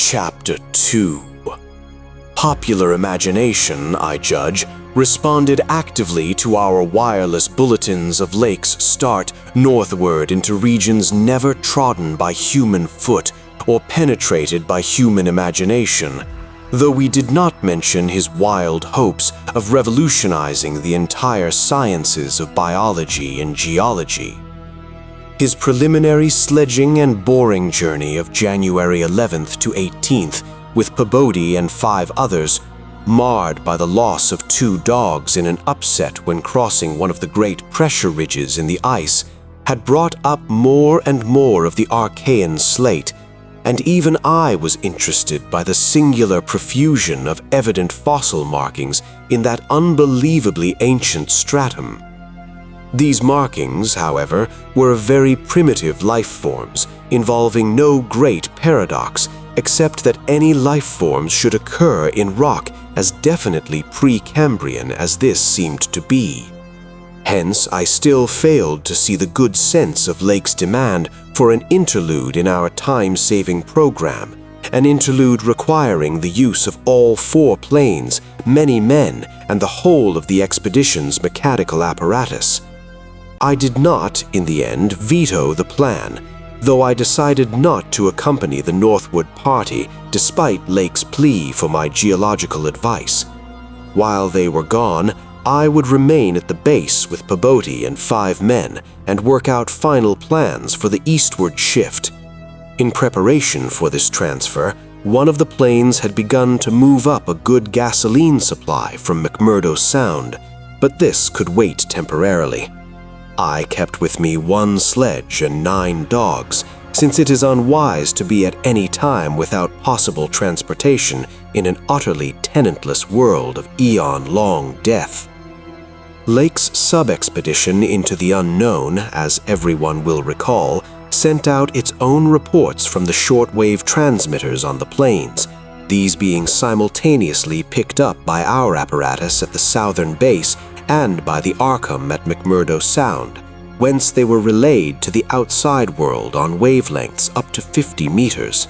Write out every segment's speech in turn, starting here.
Chapter 2. Popular imagination, I judge, responded actively to our wireless bulletins of lakes start northward into regions never trodden by human foot or penetrated by human imagination, though we did not mention his wild hopes of revolutionizing the entire sciences of biology and geology. His preliminary sledging and boring journey of January 11th to 18th with Pabodie and 5 others, marred by the loss of 2 dogs in an upset when crossing one of the great pressure ridges in the ice, had brought up more and more of the Archean slate, and even I was interested by the singular profusion of evident fossil markings in that unbelievably ancient stratum. These markings, however, were of very primitive life forms, involving no great paradox, except that any life forms should occur in rock as definitely Precambrian as this seemed to be. Hence, I still failed to see the good sense of Lake's demand for an interlude in our time-saving program, an interlude requiring the use of all 4 planes, many men, and the whole of the expedition's mechanical apparatus. I did not, in the end, veto the plan, though I decided not to accompany the northward party despite Lake's plea for my geological advice. While they were gone, I would remain at the base with Pabodie and 5 men and work out final plans for the eastward shift. In preparation for this transfer, one of the planes had begun to move up a good gasoline supply from McMurdo Sound, but this could wait temporarily. I kept with me 1 sledge and 9 dogs, since it is unwise to be at any time without possible transportation in an utterly tenantless world of eon-long death. Lake's sub-expedition into the unknown, as everyone will recall, sent out its own reports from the shortwave transmitters on the plains, these being simultaneously picked up by our apparatus at the southern base and by the Arkham at McMurdo Sound, whence they were relayed to the outside world on wavelengths up to 50 meters.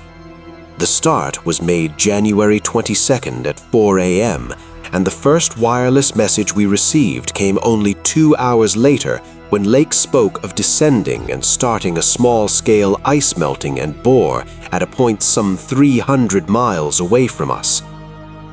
The start was made January 22nd at 4 a.m., and the first wireless message we received came only 2 hours later when Lake spoke of descending and starting a small-scale ice melting and bore at a point some 300 miles away from us.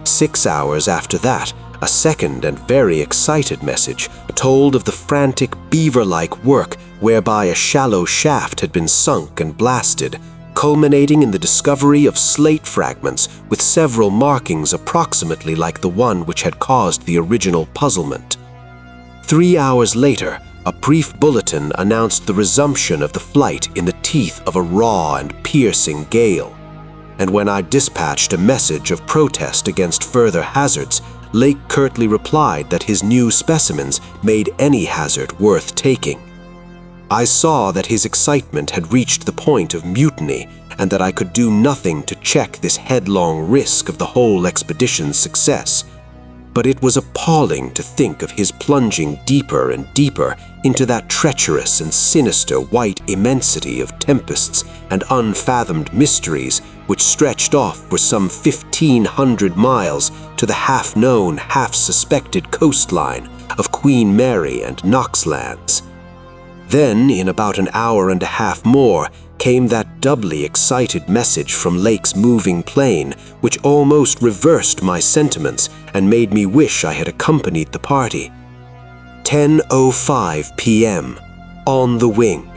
6 hours after that, a second and very excited message told of the frantic beaver-like work whereby a shallow shaft had been sunk and blasted, culminating in the discovery of slate fragments with several markings approximately like the one which had caused the original puzzlement. 3 hours later, a brief bulletin announced the resumption of the flight in the teeth of a raw and piercing gale. And when I dispatched a message of protest against further hazards, Lake curtly replied that his new specimens made any hazard worth taking. I saw that his excitement had reached the point of mutiny and that I could do nothing to check this headlong risk of the whole expedition's success. But it was appalling to think of his plunging deeper and deeper into that treacherous and sinister white immensity of tempests and unfathomed mysteries which stretched off for some 1,500 miles to the half-known, half-suspected coastline of Queen Mary and Knoxlands. Then, in about an hour and a half more, came that doubly excited message from Lake's moving plane, which almost reversed my sentiments and made me wish I had accompanied the party. 10:05 p.m. On the wing.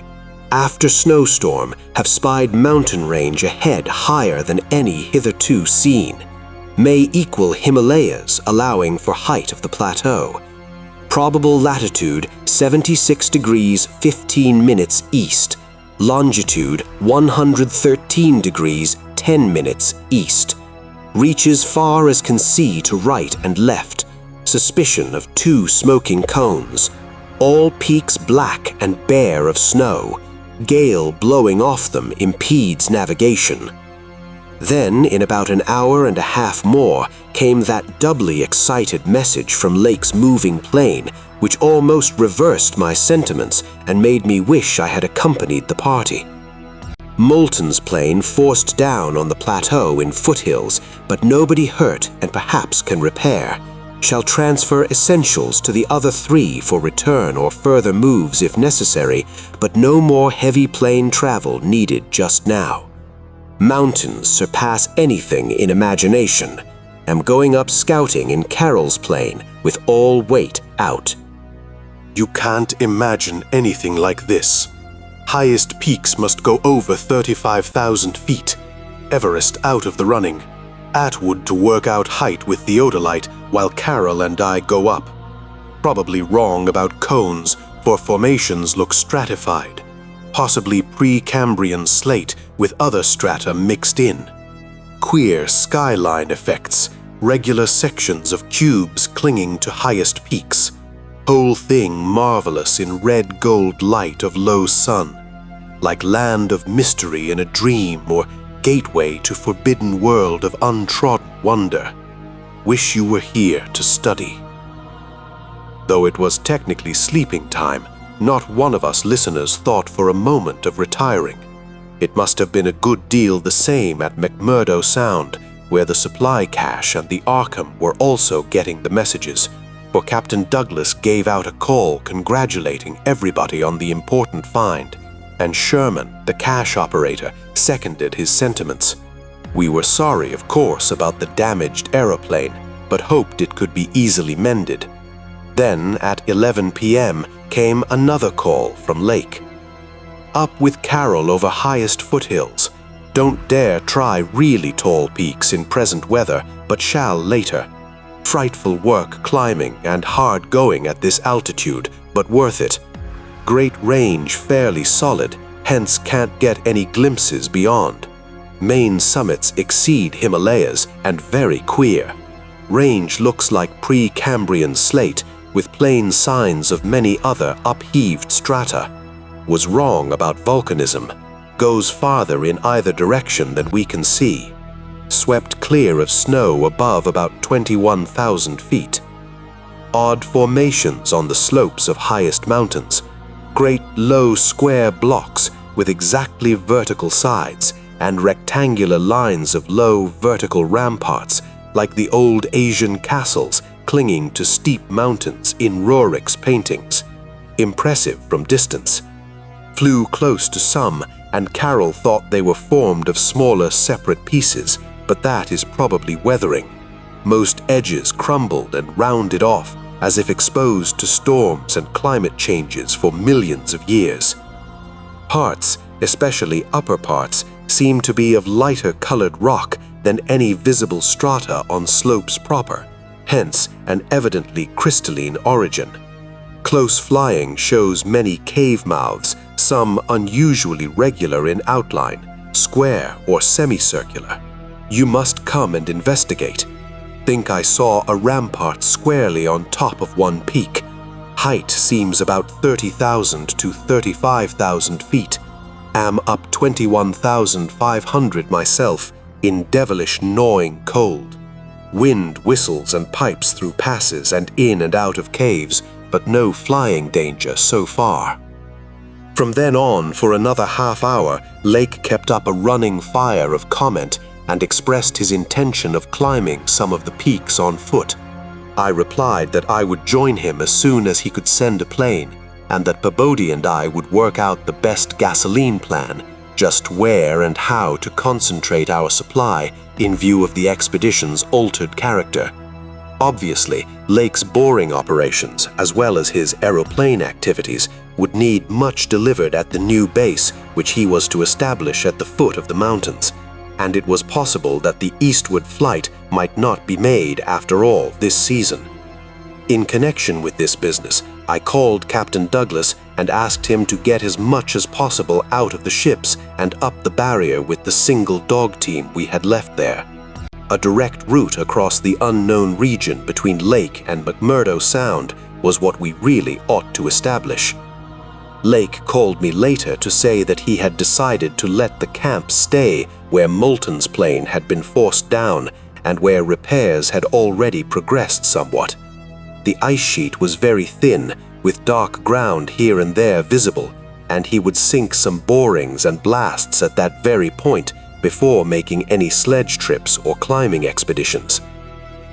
After snowstorm, have spied mountain range ahead higher than any hitherto seen. May equal Himalayas, allowing for height of the plateau. Probable latitude 76 degrees 15 minutes east. Longitude 113 degrees 10 minutes east. Reaches far as can see to right and left. Suspicion of 2 smoking cones. All peaks black and bare of snow. Gale blowing off them impedes navigation. Then, in about an hour and a half more, came that doubly excited message from Lake's moving plane, which almost reversed my sentiments and made me wish I had accompanied the party. Moulton's plane forced down on the plateau in foothills, but nobody hurt and perhaps can repair. Shall transfer essentials to the other 3 for return or further moves if necessary, but no more heavy plane travel needed just now. Mountains surpass anything in imagination. Am going up scouting in Carroll's plane with all weight out. You can't imagine anything like this. Highest peaks must go over 35,000 feet. Everest out of the running. Atwood to work out height with theodolite while Carroll and I go up. Probably wrong about cones, for formations look stratified. Possibly Precambrian slate with other strata mixed in. Queer skyline effects, regular sections of cubes clinging to highest peaks. Whole thing marvelous in red-gold light of low sun. Like land of mystery in a dream or gateway to forbidden world of untrodden wonder. Wish you were here to study. Though it was technically sleeping time, not one of us listeners thought for a moment of retiring. It must have been a good deal the same at McMurdo Sound, where the supply cache and the Arkham were also getting the messages, for Captain Douglas gave out a call congratulating everybody on the important find, and Sherman, the cache operator, seconded his sentiments. We were sorry, of course, about the damaged aeroplane, but hoped it could be easily mended. Then, at 11 p.m., came another call from Lake. Up with Carroll over highest foothills. Don't dare try really tall peaks in present weather, but shall later. Frightful work climbing and hard going at this altitude, but worth it. Great range fairly solid, hence can't get any glimpses beyond. Main summits exceed Himalayas and very queer. Range looks like Precambrian slate with plain signs of many other upheaved strata. Was wrong about volcanism. Goes farther in either direction than we can see. Swept clear of snow above about 21,000 feet. Odd formations on the slopes of highest mountains. Great low square blocks with exactly vertical sides and rectangular lines of low vertical ramparts like the old Asian castles clinging to steep mountains in Roerich's paintings. Impressive from distance. Flew close to some, and Carroll thought they were formed of smaller separate pieces, but that is probably weathering. Most edges crumbled and rounded off, as if exposed to storms and climate changes for millions of years. Parts, especially upper parts, seem to be of lighter colored rock than any visible strata on slopes proper, hence an evidently crystalline origin. Close flying shows many cave mouths, some unusually regular in outline, square or semicircular. You must come and investigate. Think I saw a rampart squarely on top of one peak. Height seems about 30,000 to 35,000 feet. Am up 21,500 myself, in devilish gnawing cold. Wind whistles and pipes through passes and in and out of caves, but no flying danger so far. From then on, for another half hour, Lake kept up a running fire of comment and expressed his intention of climbing some of the peaks on foot. I replied that I would join him as soon as he could send a plane, and that Pabodie and I would work out the best gasoline plan, just where and how to concentrate our supply in view of the expedition's altered character. Obviously, Lake's boring operations, as well as his aeroplane activities, would need much delivered at the new base which he was to establish at the foot of the mountains, and it was possible that the eastward flight might not be made after all this season. In connection with this business, I called Captain Douglas and asked him to get as much as possible out of the ships and up the barrier with the single dog team we had left there. A direct route across the unknown region between Lake and McMurdo Sound was what we really ought to establish. Lake called me later to say that he had decided to let the camp stay where Moulton's plane had been forced down and where repairs had already progressed somewhat. The ice sheet was very thin, with dark ground here and there visible, and he would sink some borings and blasts at that very point before making any sledge trips or climbing expeditions.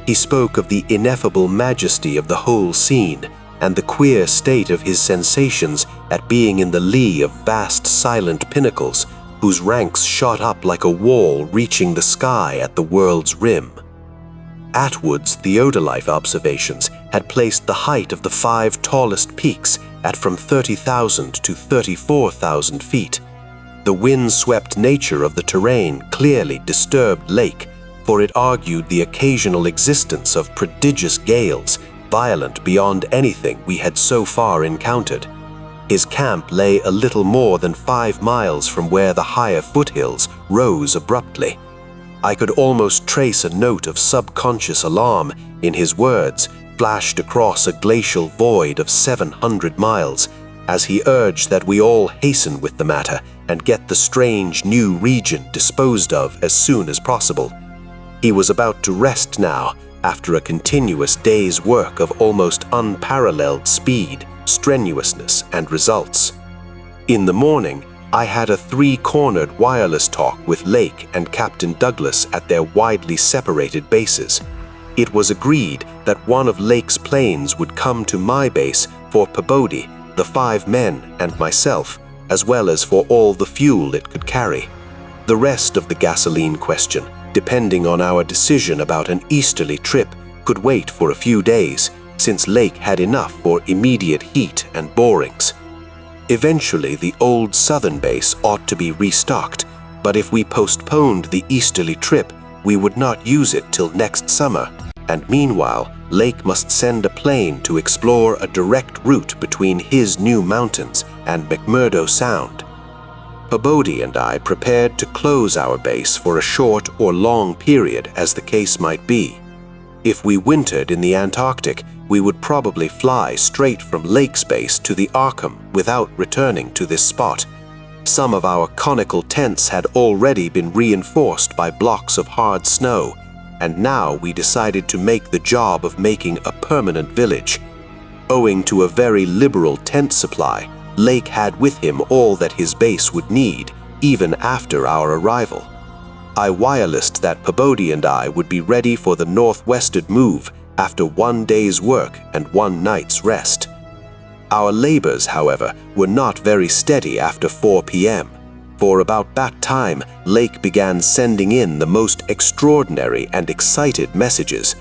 He spoke of the ineffable majesty of the whole scene and the queer state of his sensations at being in the lee of vast silent pinnacles whose ranks shot up like a wall reaching the sky at the world's rim. Atwood's theodolite observations had placed the height of the 5 tallest peaks at from 30,000 to 34,000 feet. The wind-swept nature of the terrain clearly disturbed Lake, for it argued the occasional existence of prodigious gales, violent beyond anything we had so far encountered. His camp lay a little more than 5 miles from where the higher foothills rose abruptly. I could almost trace a note of subconscious alarm in his words, flashed across a glacial void of 700 miles, as he urged that we all hasten with the matter and get the strange new region disposed of as soon as possible. He was about to rest now, after a continuous day's work of almost unparalleled speed, strenuousness, and results. In the morning, I had a 3-cornered wireless talk with Lake and Captain Douglas at their widely separated bases. It was agreed that one of Lake's planes would come to my base for Peabody, the 5 men, and myself, as well as for all the fuel it could carry. The rest of the gasoline question, depending on our decision about an easterly trip, could wait for a few days, since Lake had enough for immediate heat and borings. Eventually, the old southern base ought to be restocked, but if we postponed the easterly trip, we would not use it till next summer, and meanwhile, Lake must send a plane to explore a direct route between his new mountains and McMurdo Sound. Peabody and I prepared to close our base for a short or long period as the case might be. If we wintered in the Antarctic, we would probably fly straight from Lake's base to the Arkham without returning to this spot. Some of our conical tents had already been reinforced by blocks of hard snow, and now we decided to make the job of making a permanent village. Owing to a very liberal tent supply, Lake had with him all that his base would need, even after our arrival. I wirelessed that Peabody and I would be ready for the northwestward move after 1 day's work and 1 night's rest. Our labors, however, were not very steady after 4 p.m. For about that time, Lake began sending in the most extraordinary and excited messages.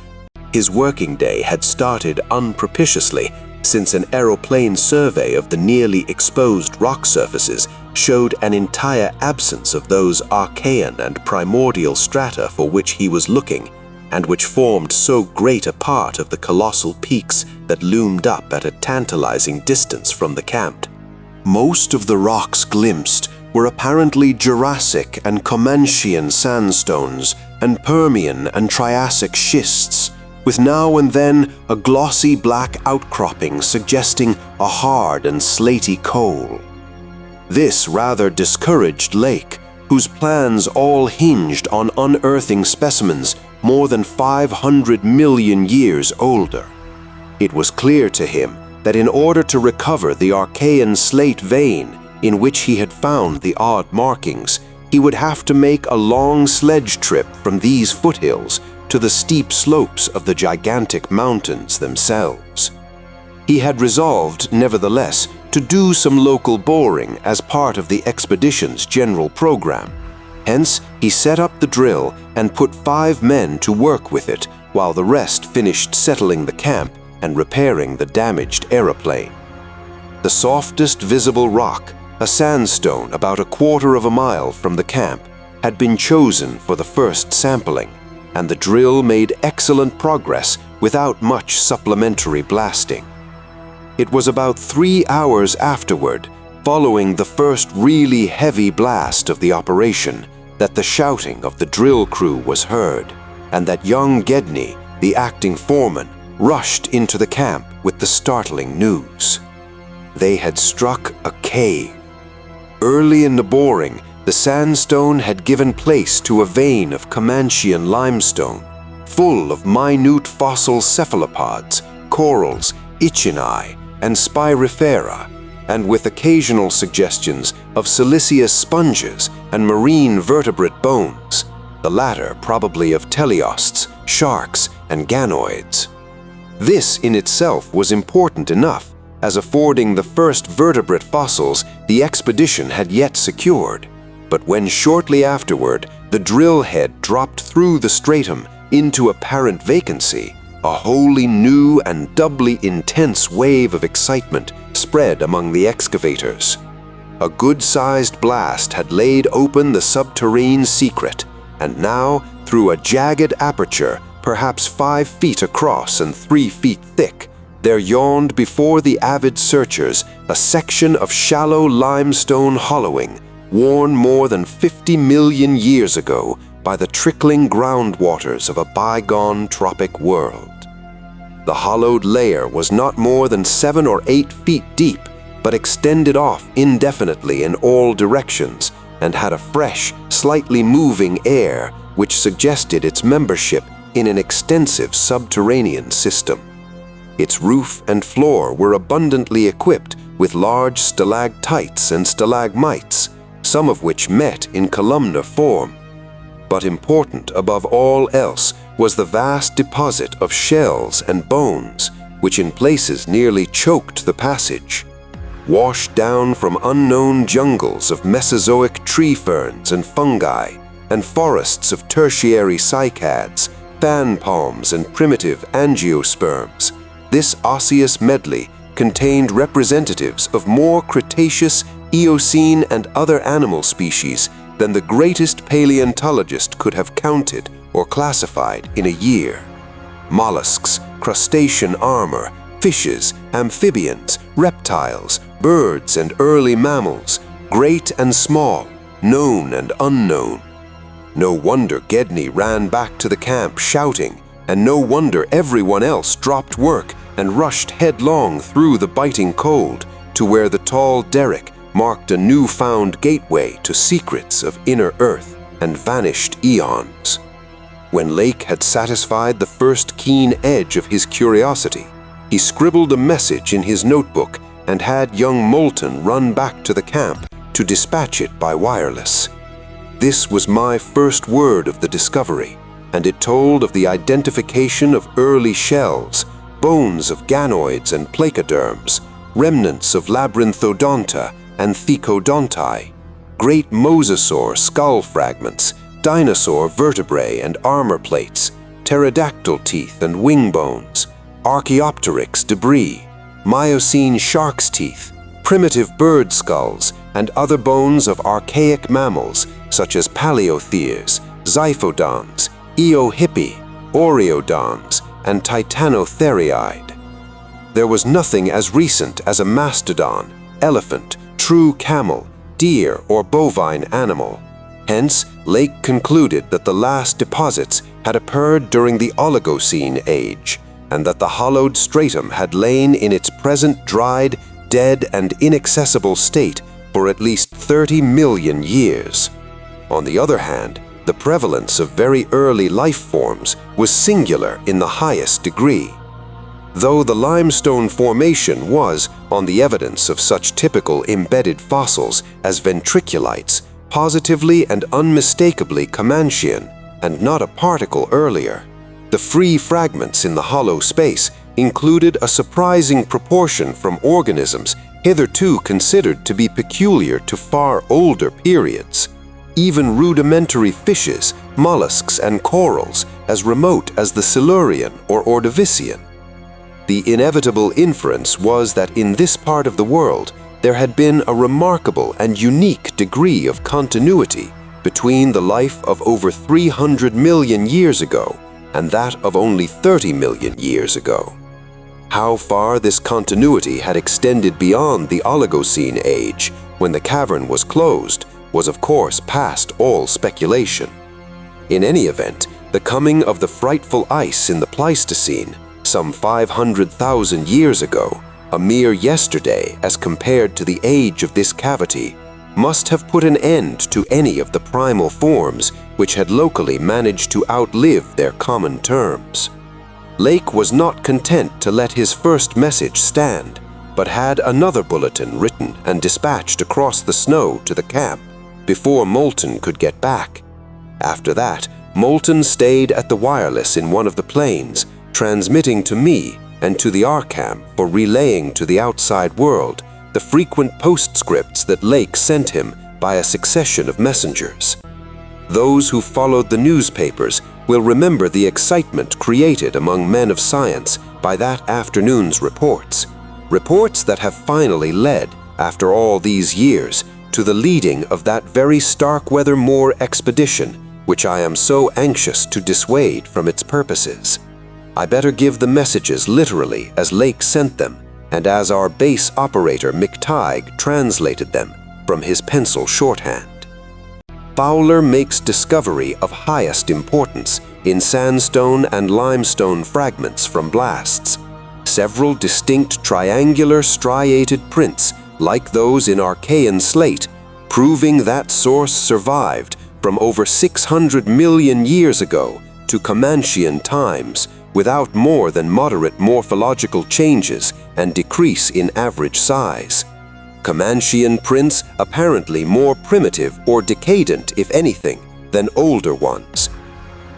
His working day had started unpropitiously, since an aeroplane survey of the nearly exposed rock surfaces showed an entire absence of those Archean and primordial strata for which he was looking, and which formed so great a part of the colossal peaks that loomed up at a tantalizing distance from the camp. Most of the rocks glimpsed were apparently Jurassic and Comanchian sandstones and Permian and Triassic schists, with now and then a glossy black outcropping suggesting a hard and slaty coal. This rather discouraged Lake, whose plans all hinged on unearthing specimens more than 500 million years older. It was clear to him that in order to recover the Archean slate vein in which he had found the odd markings, he would have to make a long sledge trip from these foothills to the steep slopes of the gigantic mountains themselves. He had resolved, nevertheless, to do some local boring as part of the expedition's general program. Hence, he set up the drill and put 5 men to work with it while the rest finished settling the camp and repairing the damaged aeroplane. The softest visible rock, a sandstone about 1/4 of a mile from the camp, had been chosen for the first sampling, and the drill made excellent progress without much supplementary blasting. It was about 3 hours afterward, following the first really heavy blast of the operation, that the shouting of the drill crew was heard, and that young Gedney, the acting foreman, rushed into the camp with the startling news. They had struck a cave. Early in the boring, the sandstone had given place to a vein of Comanchian limestone, full of minute fossil cephalopods, corals, ichini, and spirifera, and with occasional suggestions of siliceous sponges and marine vertebrate bones, the latter probably of teleosts, sharks, and ganoids. This in itself was important enough, as affording the first vertebrate fossils the expedition had yet secured. But when shortly afterward the drill head dropped through the stratum into apparent vacancy, a wholly new and doubly intense wave of excitement spread among the excavators. A good-sized blast had laid open the subterrane secret, and now, through a jagged aperture, perhaps 5 feet across and 3 feet thick, there yawned before the avid searchers a section of shallow limestone hollowing, worn more than 50 million years ago by the trickling groundwaters of a bygone tropic world. The hollowed layer was not more than 7 or 8 feet deep, but extended off indefinitely in all directions and had a fresh, slightly moving air which suggested its membership in an extensive subterranean system. Its roof and floor were abundantly equipped with large stalactites and stalagmites, some of which met in columnar form. But important above all else was the vast deposit of shells and bones, which in places nearly choked the passage. Washed down from unknown jungles of Mesozoic tree ferns and fungi, and forests of tertiary cycads, fan palms, and primitive angiosperms, this osseous medley contained representatives of more Cretaceous, Eocene, and other animal species than the greatest paleontologist could have counted or classified in a year. Mollusks, crustacean armor, fishes, amphibians, reptiles, birds, and early mammals, great and small, known and unknown. No wonder Gedney ran back to the camp shouting, and no wonder everyone else dropped work and rushed headlong through the biting cold to where the tall derrick marked a newfound gateway to secrets of inner earth and vanished eons. When Lake had satisfied the first keen edge of his curiosity, he scribbled a message in his notebook and had young Moulton run back to the camp to dispatch it by wireless. This was my first word of the discovery, and it told of the identification of early shells, bones of ganoids and placoderms, remnants of labyrinthodonta and thecodonti, great mosasaur skull fragments, dinosaur vertebrae and armor plates, pterodactyl teeth and wing bones, Archaeopteryx debris, Miocene shark's teeth, primitive bird skulls, and other bones of archaic mammals such as paleotheres, xiphodons, eohippi, oreodons, and titanotheriide. There was nothing as recent as a mastodon, elephant, true camel, deer, or bovine animal. Hence, Lake concluded that the last deposits had occurred during the Oligocene age, and that the hollowed stratum had lain in its present dried, dead, and inaccessible state for at least 30 million years. On the other hand, the prevalence of very early life forms was singular in the highest degree. Though the limestone formation was, on the evidence of such typical embedded fossils as ventriculites, positively and unmistakably Comanchian, and not a particle earlier, the free fragments in the hollow space included a surprising proportion from organisms hitherto considered to be peculiar to far older periods. Even rudimentary fishes, mollusks, and corals as remote as the Silurian or Ordovician. The inevitable inference was that in this part of the world there had been a remarkable and unique degree of continuity between the life of over 300 million years ago and that of only 30 million years ago. How far this continuity had extended beyond the Oligocene age, when the cavern was closed, was of course past all speculation. In any event, the coming of the frightful ice in the Pleistocene, some 500,000 years ago, a mere yesterday as compared to the age of this cavity, must have put an end to any of the primal forms which had locally managed to outlive their common terms. Lake was not content to let his first message stand, but had another bulletin written and dispatched across the snow to the camp before Moulton could get back. After that, Moulton stayed at the wireless in one of the planes, transmitting to me and to the Arkham for relaying to the outside world the frequent postscripts that Lake sent him by a succession of messengers. Those who followed the newspapers will remember the excitement created among men of science by that afternoon's reports. Reports that have finally led, after all these years, to the leading of that very Starkweather Moor expedition, which I am so anxious to dissuade from its purposes. I better give the messages literally as Lake sent them, and as our base operator McTighe translated them from his pencil shorthand. Fowler makes discovery of highest importance in sandstone and limestone fragments from blasts. Several distinct triangular striated prints, like those in Archean slate, proving that source survived from over 600 million years ago to Comanchean times without more than moderate morphological changes and decrease in average size. Comanchean prints apparently more primitive or decadent, if anything, than older ones.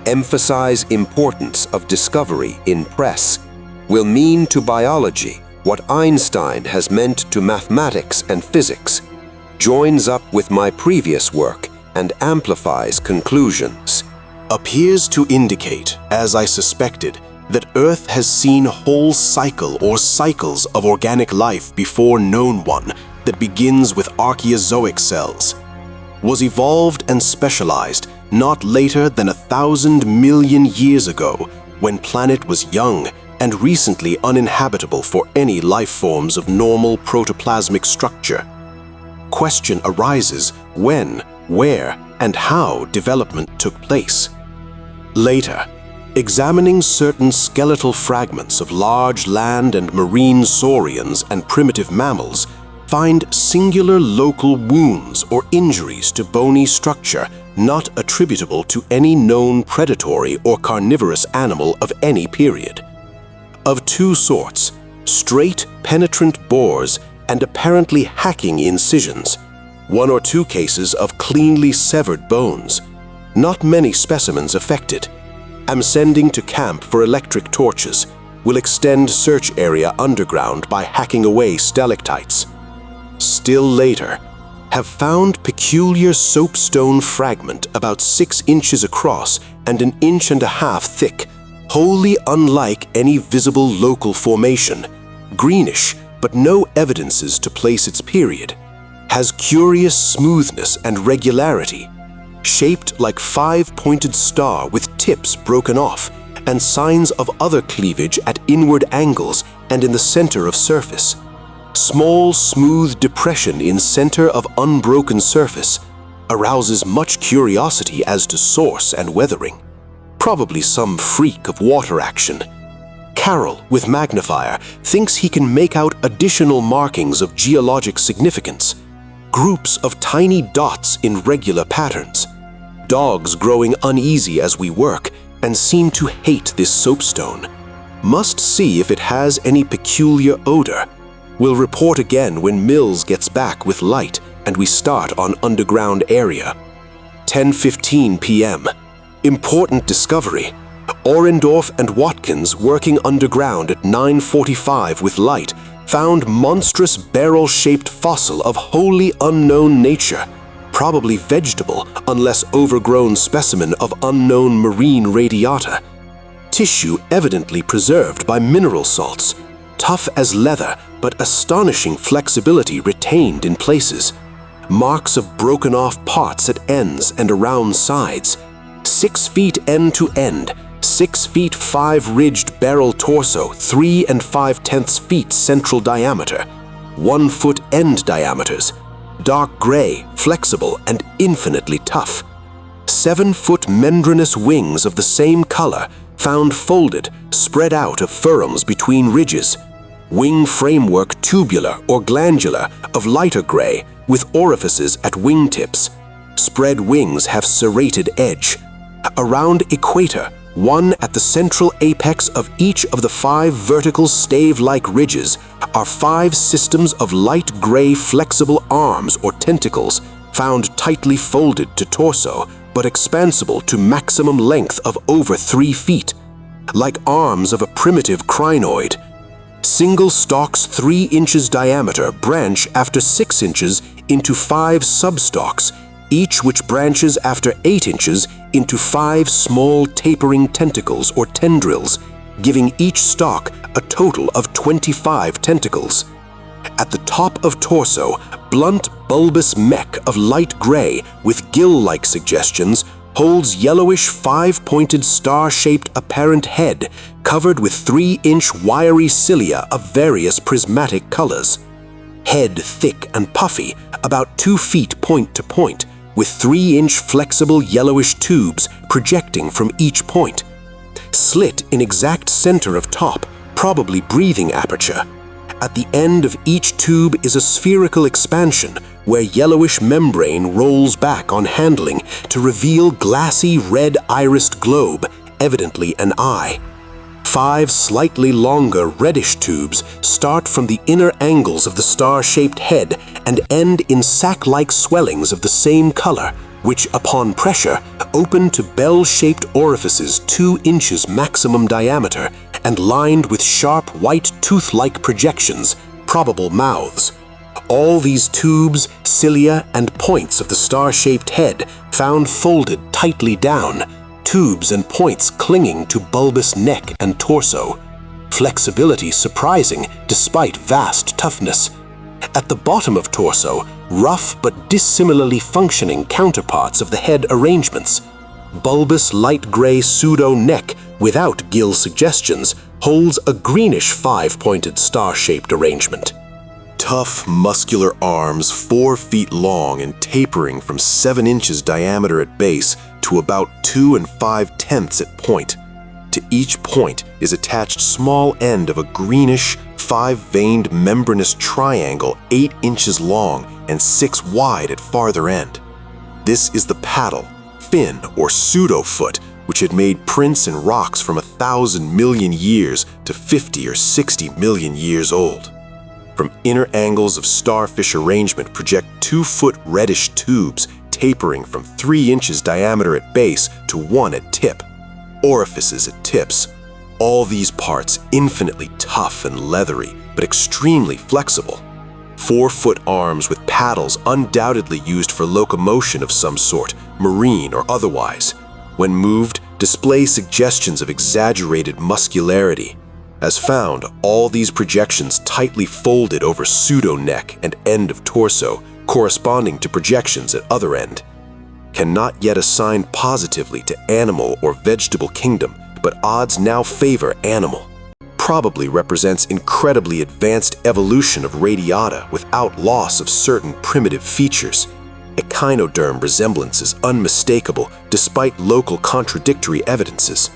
Emphasize importance of discovery in press will mean to biology what Einstein has meant to mathematics and physics, joins up with my previous work and amplifies conclusions. Appears to indicate, as I suspected, that Earth has seen a whole cycle or cycles of organic life before known one that begins with Archaeozoic cells, was evolved and specialized not later than 1,000 million years ago, when planet was young and recently uninhabitable for any life forms of normal protoplasmic structure. Question arises when, where, and how development took place. Later, examining certain skeletal fragments of large land and marine saurians and primitive mammals, find singular local wounds or injuries to bony structure not attributable to any known predatory or carnivorous animal of any period. Of two sorts, straight, penetrant bores and apparently hacking incisions, one or two cases of cleanly severed bones. Not many specimens affected. Am sending to camp for electric torches. Will extend search area underground by hacking away stalactites. Still later, have found peculiar soapstone fragment about 6 inches across and 1.5 inches thick, wholly unlike any visible local formation, greenish but no evidences to place its period, has curious smoothness and regularity, shaped like 5-pointed star with tips broken off, and signs of other cleavage at inward angles and in the center of surface. Small, smooth depression in center of unbroken surface arouses much curiosity as to source and weathering. Probably some freak of water action. Carroll, with magnifier, thinks he can make out additional markings of geologic significance. Groups of tiny dots in regular patterns. Dogs growing uneasy as we work and seem to hate this soapstone. Must see if it has any peculiar odor. Will report again when Mills gets back with light and we start on underground area. 10:15 p.m. Important discovery. Orendorff and Watkins working underground at 9:45 with light found monstrous barrel-shaped fossil of wholly unknown nature, probably vegetable unless overgrown specimen of unknown marine radiata. Tissue evidently preserved by mineral salts, tough as leather but astonishing flexibility retained in places. Marks of broken off parts at ends and around sides. 6 feet end to end, 6 feet 5 ridged barrel torso, 3 5/10 feet central diameter, 1 foot end diameters, dark gray, flexible, and infinitely tough. 7-foot membranous wings of the same color, found folded, spread out of furrows between ridges. Wing framework tubular or glandular of lighter gray with orifices at wingtips. Spread wings have serrated edge. Around equator, one at the central apex of each of the 5 vertical stave-like ridges, are 5 systems of light gray flexible arms or tentacles found tightly folded to torso, but expansible to maximum length of over 3 feet, like arms of a primitive crinoid. Single stalks 3 inches diameter branch after 6 inches into 5 substalks, each which branches after 8 inches into 5 small tapering tentacles or tendrils, giving each stalk a total of 25 tentacles. At the top of torso, blunt bulbous neck of light gray with gill-like suggestions holds yellowish 5-pointed star-shaped apparent head covered with 3-inch wiry cilia of various prismatic colors. Head thick and puffy, about 2 feet point to point, with 3-inch flexible yellowish tubes projecting from each point. Slit in exact center of top, probably breathing aperture. At the end of each tube is a spherical expansion where yellowish membrane rolls back on handling to reveal glassy red irised globe, evidently an eye. 5 slightly longer reddish tubes start from the inner angles of the star-shaped head and end in sac-like swellings of the same color, which, upon pressure, open to bell-shaped orifices 2 inches maximum diameter and lined with sharp white tooth-like projections, probable mouths. All these tubes, cilia, and points of the star-shaped head found folded tightly down, tubes and points clinging to bulbous neck and torso. Flexibility surprising despite vast toughness. At the bottom of torso, rough but dissimilarly functioning counterparts of the head arrangements. Bulbous light gray pseudo-neck without gill suggestions holds a greenish 5-pointed star-shaped arrangement. Tough, muscular arms 4 feet long and tapering from 7 inches diameter at base to about 2 5/10 at point. To each point is attached small end of a greenish, 5-veined membranous triangle 8 inches long and 6 wide at farther end. This is the paddle, fin, or pseudo-foot, which had made prints in rocks from 1,000 million years to 50 or 60 million years old. From inner angles of starfish arrangement project 2-foot reddish tubes tapering from 3 inches diameter at base to 1 at tip. Orifices at tips. All these parts infinitely tough and leathery, but extremely flexible. 4-foot arms with paddles undoubtedly used for locomotion of some sort, marine or otherwise. When moved, display suggestions of exaggerated muscularity. As found, all these projections tightly folded over pseudo-neck and end of torso, corresponding to projections at other end. Cannot yet assign positively to animal or vegetable kingdom, but odds now favor animal. Probably represents incredibly advanced evolution of radiata without loss of certain primitive features. Echinoderm resemblance is unmistakable despite local contradictory evidences.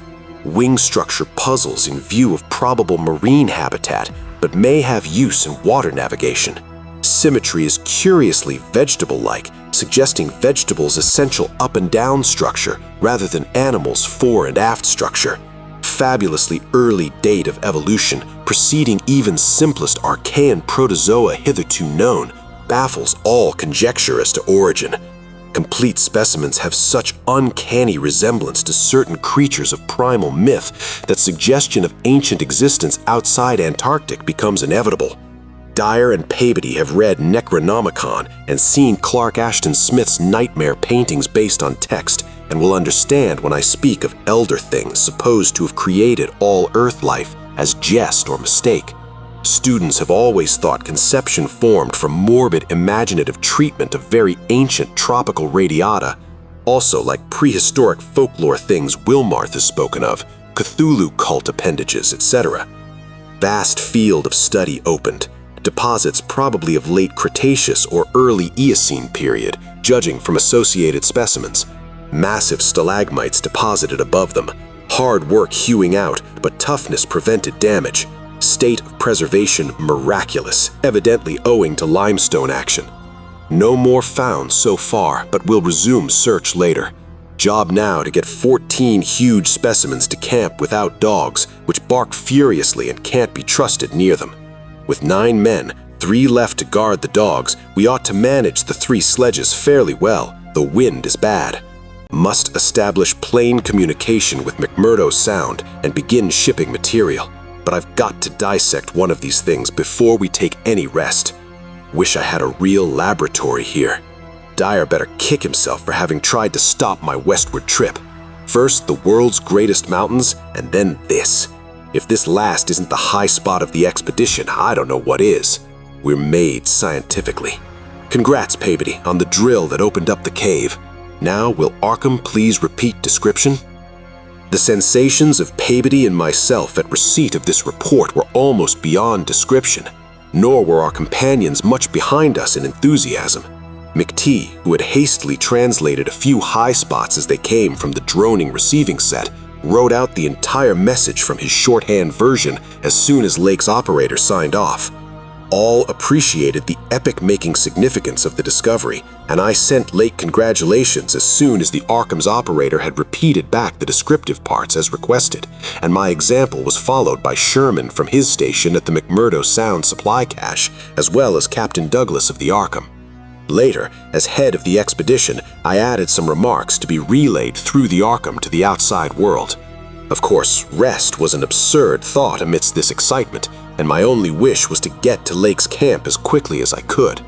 Wing structure puzzles in view of probable marine habitat, but may have use in water navigation. Symmetry is curiously vegetable-like, suggesting vegetables' essential up and down structure rather than animals' fore and aft structure. Fabulously early date of evolution, preceding even simplest Archean protozoa hitherto known, baffles all conjecture as to origin. Complete specimens have such uncanny resemblance to certain creatures of primal myth that suggestion of ancient existence outside Antarctic becomes inevitable. Dyer and Peabody have read Necronomicon and seen Clark Ashton Smith's nightmare paintings based on text, and will understand when I speak of elder things supposed to have created all Earth life as jest or mistake. Students have always thought conception formed from morbid imaginative treatment of very ancient tropical radiata, also like prehistoric folklore things Wilmarth has spoken of, Cthulhu cult appendages, etc. Vast field of study opened, deposits probably of late Cretaceous or early Eocene period, judging from associated specimens. Massive stalagmites deposited above them, hard work hewing out, but toughness prevented damage. State of preservation miraculous, evidently owing to limestone action. No more found so far, but will resume search later. Job now to get 14 huge specimens to camp without dogs, which bark furiously and can't be trusted near them. With 9 men, 3 left to guard the dogs, we ought to manage the 3 sledges fairly well, though wind is bad. Must establish plane communication with McMurdo Sound and begin shipping material. But I've got to dissect one of these things before we take any rest. Wish I had a real laboratory here. Dyer better kick himself for having tried to stop my westward trip. First the world's greatest mountains, and then this. If this last isn't the high spot of the expedition, I don't know what is. We're made scientifically. Congrats, Peabody, on the drill that opened up the cave. Now, will Arkham please repeat description? The sensations of Peabody and myself at receipt of this report were almost beyond description, nor were our companions much behind us in enthusiasm. McTee, who had hastily translated a few high spots as they came from the droning receiving set, wrote out the entire message from his shorthand version as soon as Lake's operator signed off. All appreciated the epic-making significance of the discovery, and I sent Lake congratulations as soon as the Arkham's operator had repeated back the descriptive parts as requested, and my example was followed by Sherman from his station at the McMurdo Sound supply cache, as well as Captain Douglas of the Arkham. Later, as head of the expedition, I added some remarks to be relayed through the Arkham to the outside world. Of course, rest was an absurd thought amidst this excitement, and my only wish was to get to Lake's camp as quickly as I could.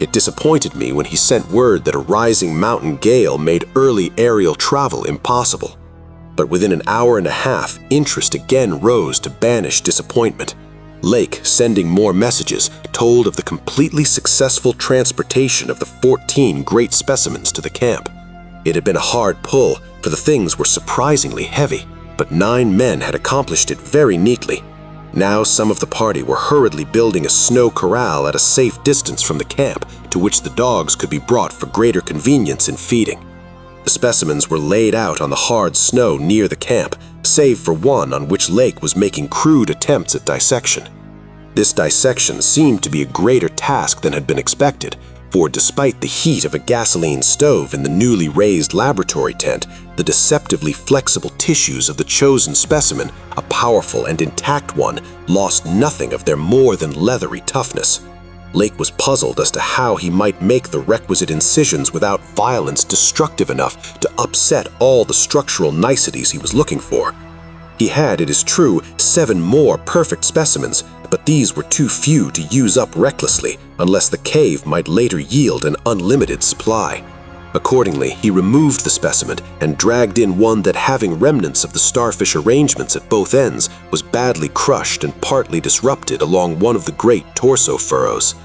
It disappointed me when he sent word that a rising mountain gale made early aerial travel impossible. But within an hour and a half, interest again rose to banish disappointment. Lake, sending more messages, told of the completely successful transportation of the 14 great specimens to the camp. It had been a hard pull, for the things were surprisingly heavy, but 9 men had accomplished it very neatly. Now some of the party were hurriedly building a snow corral at a safe distance from the camp, to which the dogs could be brought for greater convenience in feeding. The specimens were laid out on the hard snow near the camp, save for one on which Lake was making crude attempts at dissection. This dissection seemed to be a greater task than had been expected, for despite the heat of a gasoline stove in the newly raised laboratory tent, the deceptively flexible tissues of the chosen specimen, a powerful and intact one, lost nothing of their more than leathery toughness. Lake was puzzled as to how he might make the requisite incisions without violence destructive enough to upset all the structural niceties he was looking for. He had, it is true, 7 more perfect specimens, but these were too few to use up recklessly unless the cave might later yield an unlimited supply. Accordingly, he removed the specimen and dragged in one that, having remnants of the starfish arrangements at both ends, was badly crushed and partly disrupted along one of the great torso furrows.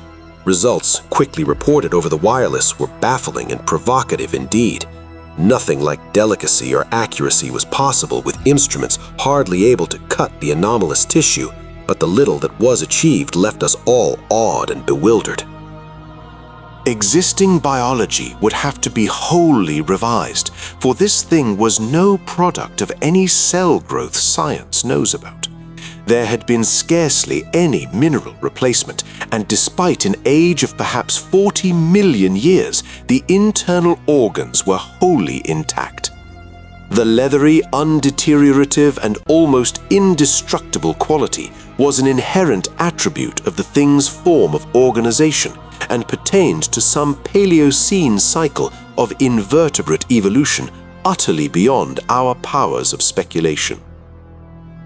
Results, quickly reported over the wireless, were baffling and provocative indeed. Nothing like delicacy or accuracy was possible with instruments hardly able to cut the anomalous tissue, but the little that was achieved left us all awed and bewildered. Existing biology would have to be wholly revised, for this thing was no product of any cell growth science knows about. There had been scarcely any mineral replacement, and despite an age of perhaps 40 million years, the internal organs were wholly intact. The leathery, undeteriorative, and almost indestructible quality was an inherent attribute of the thing's form of organization, and pertained to some Paleocene cycle of invertebrate evolution utterly beyond our powers of speculation.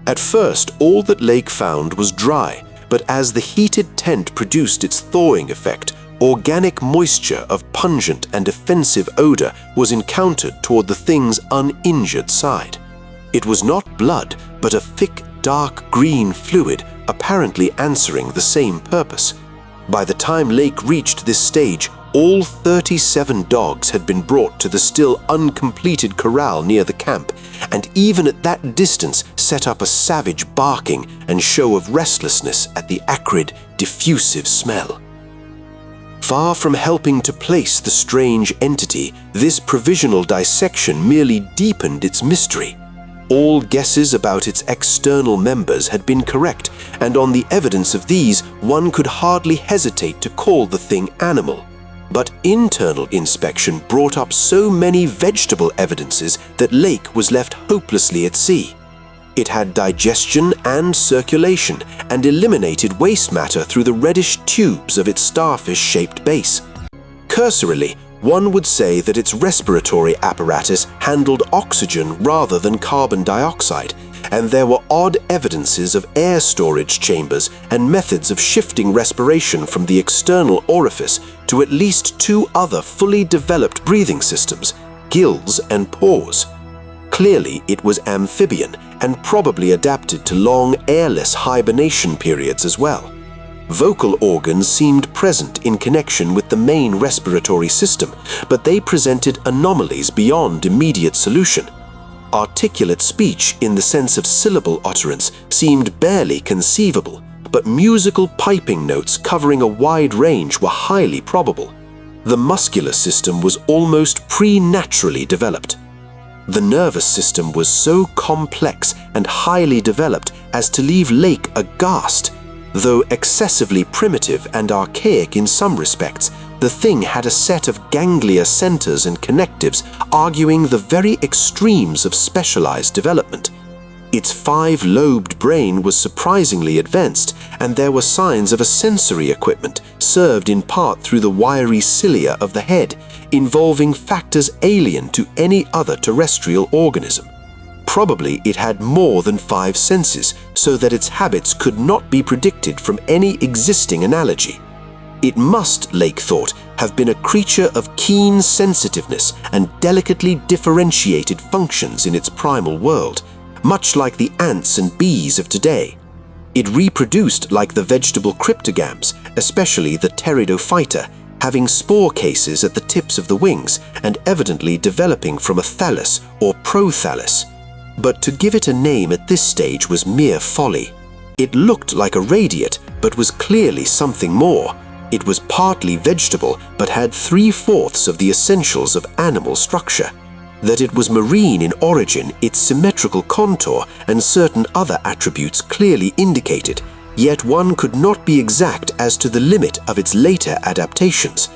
At first, all that Lake found was dry, but as the heated tent produced its thawing effect, organic moisture of pungent and offensive odor was encountered toward the thing's uninjured side. It was not blood, but a thick, dark green fluid, apparently answering the same purpose. By the time Lake reached this stage, all 37 dogs had been brought to the still uncompleted corral near the camp, and even at that distance set up a savage barking and show of restlessness at the acrid, diffusive smell. Far from helping to place the strange entity, this provisional dissection merely deepened its mystery. All guesses about its external members had been correct, and on the evidence of these, one could hardly hesitate to call the thing animal. But internal inspection brought up so many vegetable evidences that Lake was left hopelessly at sea. It had digestion and circulation and eliminated waste matter through the reddish tubes of its starfish-shaped base. Cursorily, one would say that its respiratory apparatus handled oxygen rather than carbon dioxide, and there were odd evidences of air storage chambers and methods of shifting respiration from the external orifice to at least two other fully developed breathing systems, gills and pores. Clearly, it was amphibian and probably adapted to long airless hibernation periods as well. Vocal organs seemed present in connection with the main respiratory system, but they presented anomalies beyond immediate solution. Articulate speech in the sense of syllable utterance seemed barely conceivable, but musical piping notes covering a wide range were highly probable. The muscular system was almost preternaturally developed. The nervous system was so complex and highly developed as to leave Lake aghast. Though excessively primitive and archaic in some respects, the thing had a set of ganglia centers and connectives arguing the very extremes of specialized development. Its 5-lobed brain was surprisingly advanced, and there were signs of a sensory equipment served in part through the wiry cilia of the head, involving factors alien to any other terrestrial organism. Probably it had more than 5 senses, so that its habits could not be predicted from any existing analogy. It must, Lake thought, have been a creature of keen sensitiveness and delicately differentiated functions in its primal world, much like the ants and bees of today. It reproduced like the vegetable cryptogams, especially the pteridophyta, having spore cases at the tips of the wings and evidently developing from a thallus or prothallus. But to give it a name at this stage was mere folly. It looked like a radiate, but was clearly something more. It was partly vegetable, but had 3/4 of the essentials of animal structure. That it was marine in origin, its symmetrical contour and certain other attributes clearly indicated, yet one could not be exact as to the limit of its later adaptations.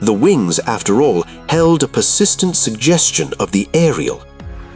The wings, after all, held a persistent suggestion of the aerial.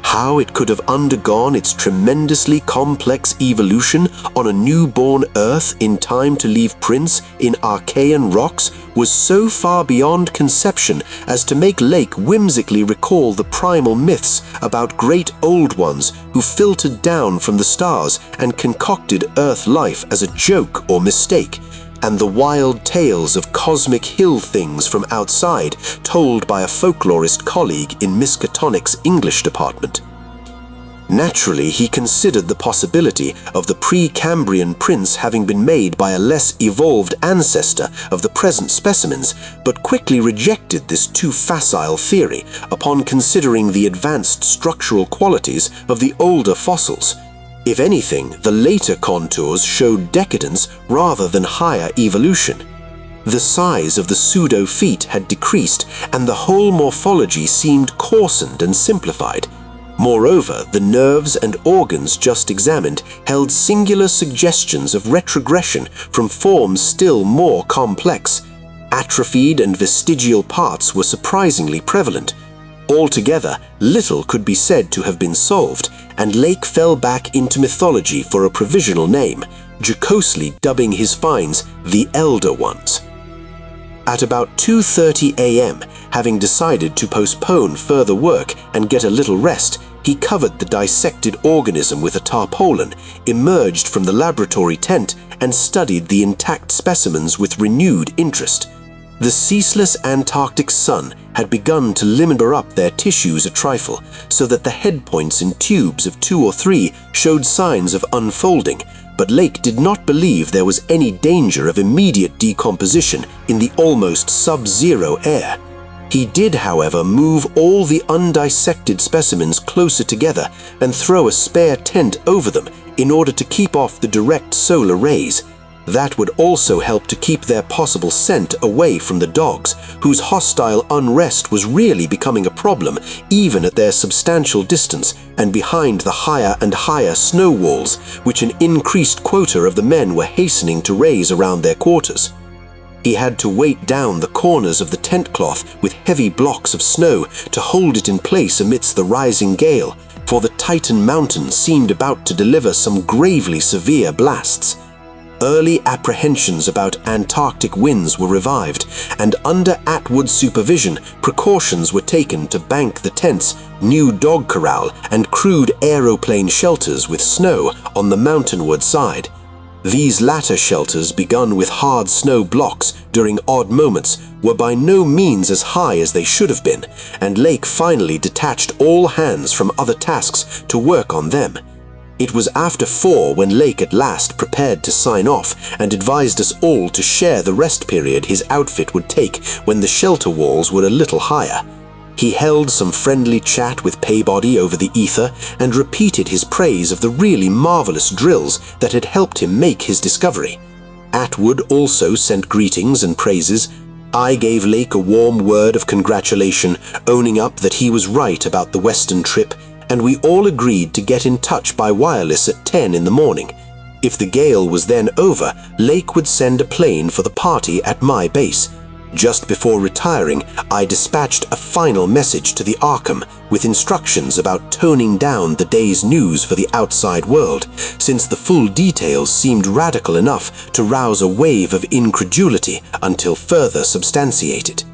How it could have undergone its tremendously complex evolution on a newborn Earth in time to leave prints in Archean rocks was so far beyond conception as to make Lake whimsically recall the primal myths about great old ones who filtered down from the stars and concocted Earth life as a joke or mistake, and the wild tales of cosmic hill things from outside told by a folklorist colleague in Miskatonic's English department. Naturally, he considered the possibility of the Precambrian prints having been made by a less evolved ancestor of the present specimens, but quickly rejected this too facile theory upon considering the advanced structural qualities of the older fossils. If anything, the later contours showed decadence rather than higher evolution. The size of the pseudo-feet had decreased, and the whole morphology seemed coarsened and simplified. Moreover, the nerves and organs just examined held singular suggestions of retrogression from forms still more complex. Atrophied and vestigial parts were surprisingly prevalent. Altogether, little could be said to have been solved, and Lake fell back into mythology for a provisional name, jocosely dubbing his finds the Elder Ones. At about 2:30 a.m., having decided to postpone further work and get a little rest, he covered the dissected organism with a tarpaulin, emerged from the laboratory tent, and studied the intact specimens with renewed interest. The ceaseless Antarctic sun had begun to limber up their tissues a trifle, so that the head points in tubes of 2 or 3 showed signs of unfolding, but Lake did not believe there was any danger of immediate decomposition in the almost sub-zero air. He did, however, move all the undissected specimens closer together and throw a spare tent over them in order to keep off the direct solar rays. That would also help to keep their possible scent away from the dogs, whose hostile unrest was really becoming a problem even at their substantial distance and behind the higher and higher snow walls, which an increased quota of the men were hastening to raise around their quarters. He had to weight down the corners of the tent cloth with heavy blocks of snow to hold it in place amidst the rising gale, for the Titan mountain seemed about to deliver some gravely severe blasts. Early apprehensions about Antarctic winds were revived, and under Atwood's supervision, precautions were taken to bank the tents, new dog corral, and crude aeroplane shelters with snow on the mountainward side. These latter shelters, begun with hard snow blocks during odd moments, were by no means as high as they should have been, and Lake finally detached all hands from other tasks to work on them. It was after 4 when Lake at last prepared to sign off and advised us all to share the rest period his outfit would take when the shelter walls were a little higher. He held some friendly chat with Paybody over the ether and repeated his praise of the really marvelous drills that had helped him make his discovery. Atwood also sent greetings and praises. I gave Lake a warm word of congratulation, owning up that he was right about the western trip, and we all agreed to get in touch by wireless at 10 in the morning. If the gale was then over, Lake would send a plane for the party at my base. Just before retiring, I dispatched a final message to the Arkham with instructions about toning down the day's news for the outside world, since the full details seemed radical enough to rouse a wave of incredulity until further substantiated.